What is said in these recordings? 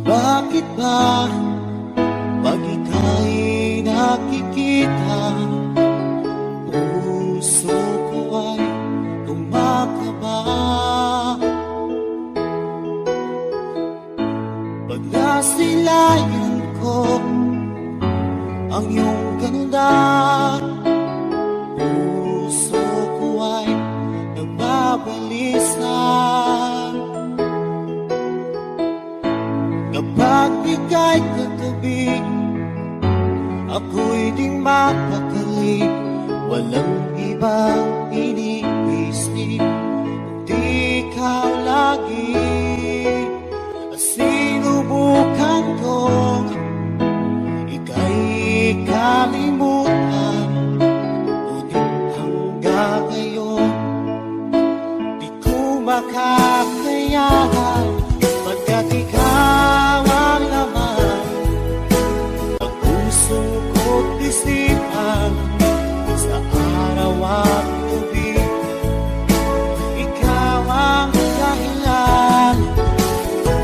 Bakit ba pag ika'y nakikita, puso ko ay kumakaba? Pag nasilayan ko ang iyong ganda, puso ko ay nagbabalisa. Kapag ika'y katabi, ako'y di mapakali. Walang ibang iniisip, kundi ikaw lagi. Sinubukan kong ika'y kalimutan, ngunit hanggang ngayon di ko makakayanan. Pagkat ikaw ang laman ng puso ko't isipan, sa araw at gabi ikaw ang dahilan.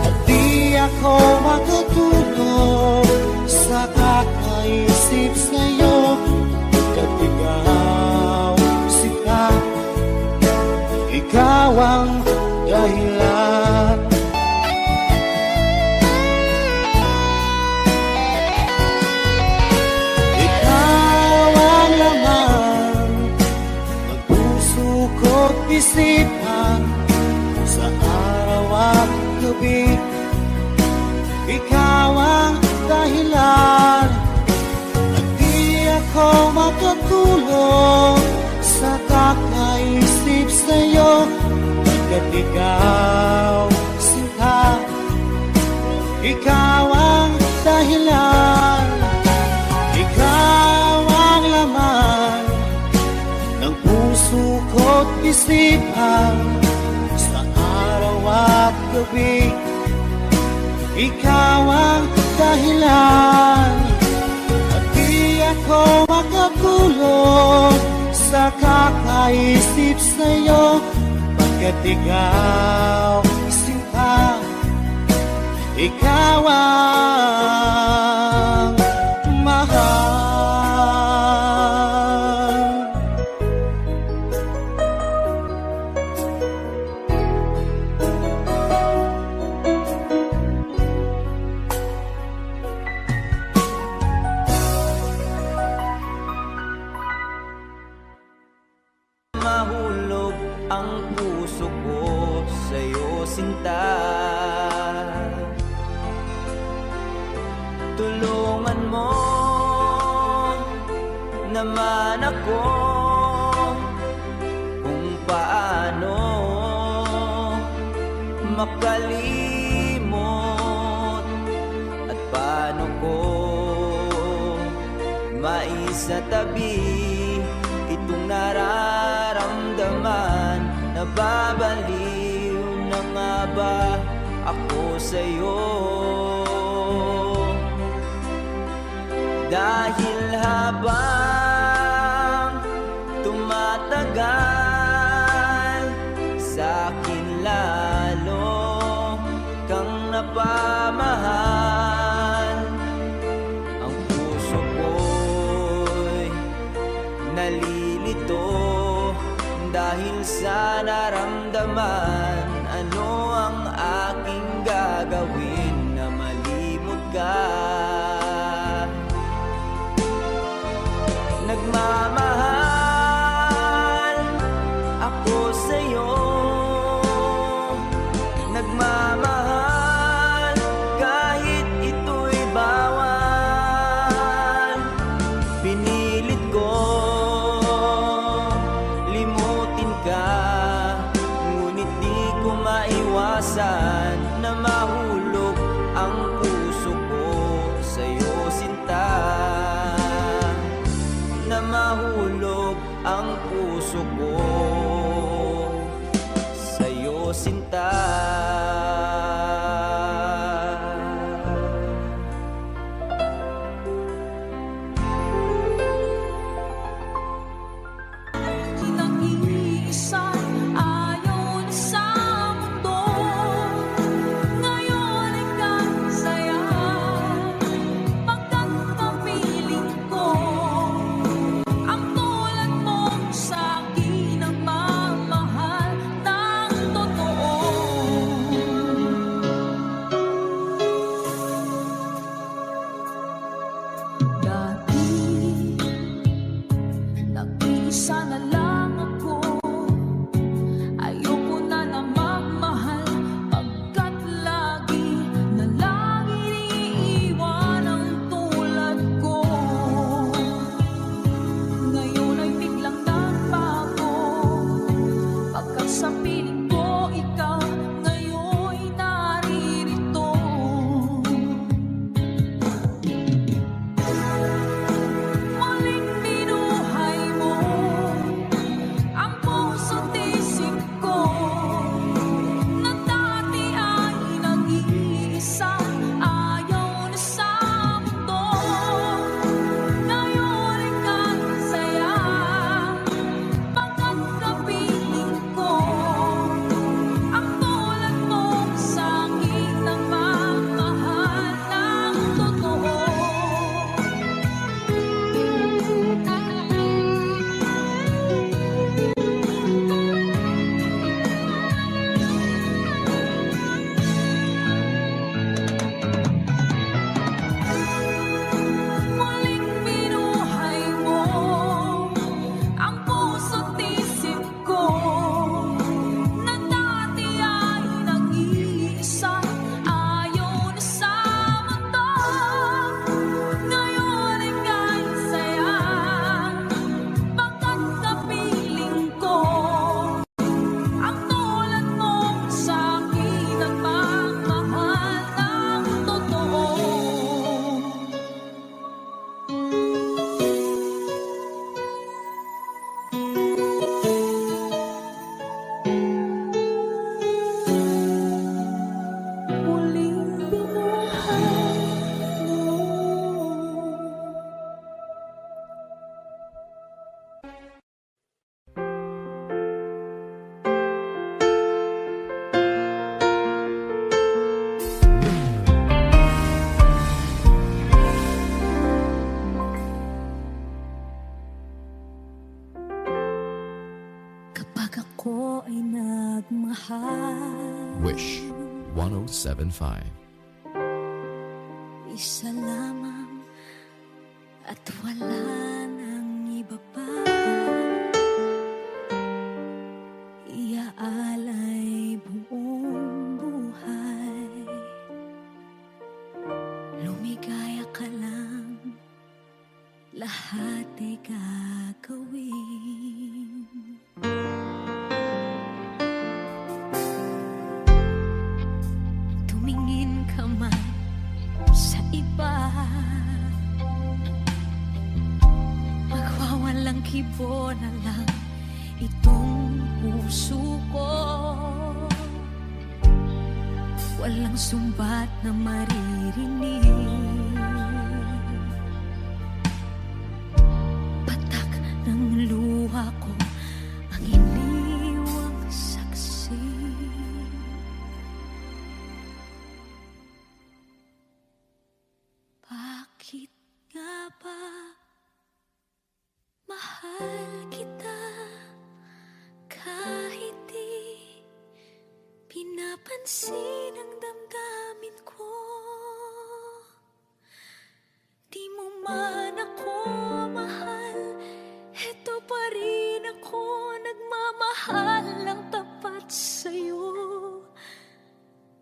At di ako makatulog sa kakaisip sa'yo, pagkat ikaw sila, ikaw ang dahilan. Isipan sa araw at gabi, ikaw ang dahilan. At di ako makatulog sa kakaisip sa'yo, pagkat ikaw sinta, ikaw ang dahilan. Ikaw ang laman ng puso ko't isipan sa araw at gabi, ikaw ang dahilan. At di ako makatulog sa kakaisip sa'yo, pagkat ikaw sinta, ikaw ang mahal. Mahulog ang puso ko sa'yo, sinta. Tulungan mo naman ako kung paano makalimot at paano ko maisatabi itong nararamdaman. Nababaliw na nga ba ako sa'yo? Dahil habang tumatagal, sa'kin lalo kang napamahal. Ang puso ko'y nalilito dahil sa naramdaman. Ano ang aking gagawin na malimot ka? Nagmamahal ako sa'yo, nagmamahal kahit ito'y bawal. Pinilit ko limutin ka, ngunit di ko maiwasan na mahulog ang puso ko sa'yo, sinta. Na mahulog ang puso ko sa'yo, sinta. Ayaw sa mundo, ngayon ikaw sa'yo. Wish 107.5. Isa lamang at wala nang iba pa, iaalay buong buhay. Lumigaya ka lang, lahat ay gagawin. Tumingin ka man sa iba, magwawalang kibo na lang itong puso ko. Walang sumbat na maririnig, patak ng luha ko ang iniwang saksi. Bakit nga ba mahal kita kahit di pinapansin ang damdamin ko? Di mo man ako mahal, eto pa rin ako nagmamahal ng tapat sa'yo.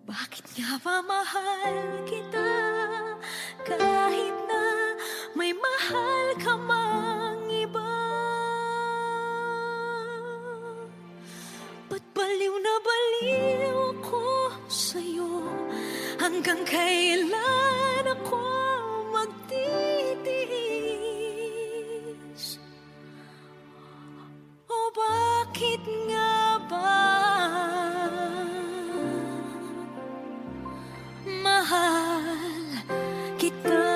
Bakit nga ba mahal kita kahit na may mahal ka mang iba? Ba't baliw na baliw ako sa'yo? Hanggang kailan ako magtitiis? O bakit nga ba mahal kita?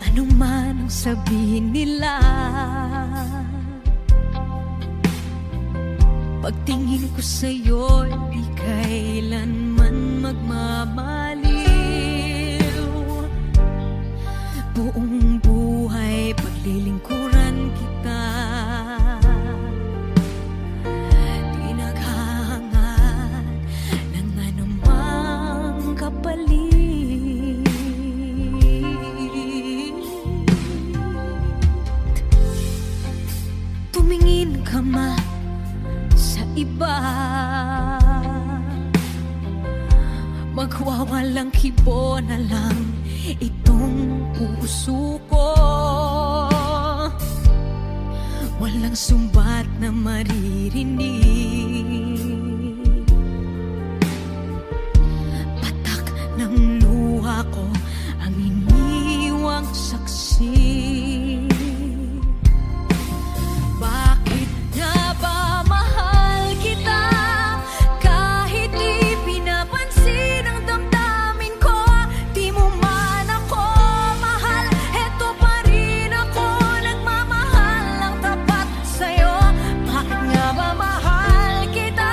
Ano man ang sabihin nila, pagtingin ko sa'yo, di kailanman magmamaliw. Buong buhay paglilingkuran kita, di naghahangad ng anumang kapalit. Tumingin ka man sa iba, magwawalang kibo na lang itong puso ko. Walang sumbat na maririnig, patak ng luha ko ang iniwang saksi. Bakit nga ba mahal kita kahit di pinapansin ang damdamin ko? Di mo man ako mahal, eto pa rin ako nagmamahal ng tapat sa'yo. Bakit nga ba mahal kita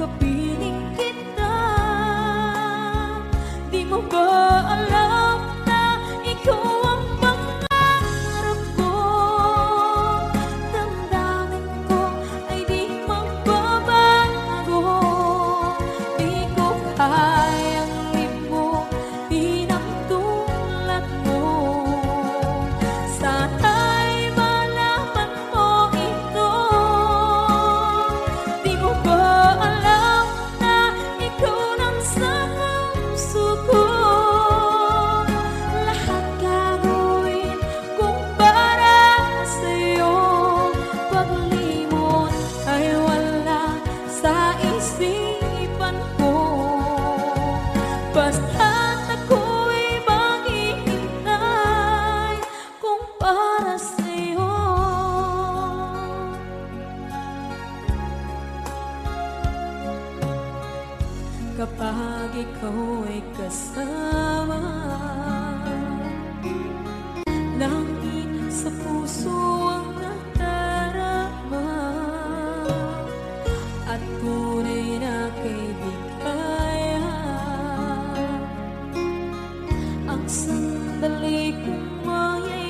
kapiling kita. Di mo ba alam na ikaw ang pangarap ko? Damdamin ko ay di magbabago. Di ko kayang limutin ang tulad mo. Sana'y malaman mo ito. Di mo ba alam na ikaw lang sa puso ko? Lahat gagawin kung para sa'yo. Paglimot ay wala sa isipan ko. Basta't ako'y maghihintay kung para sa'yo. Kapag ikaw ay kasama, langit sa puso ang nadarama, at tunay na kaibigan. Ang sandali kong mayay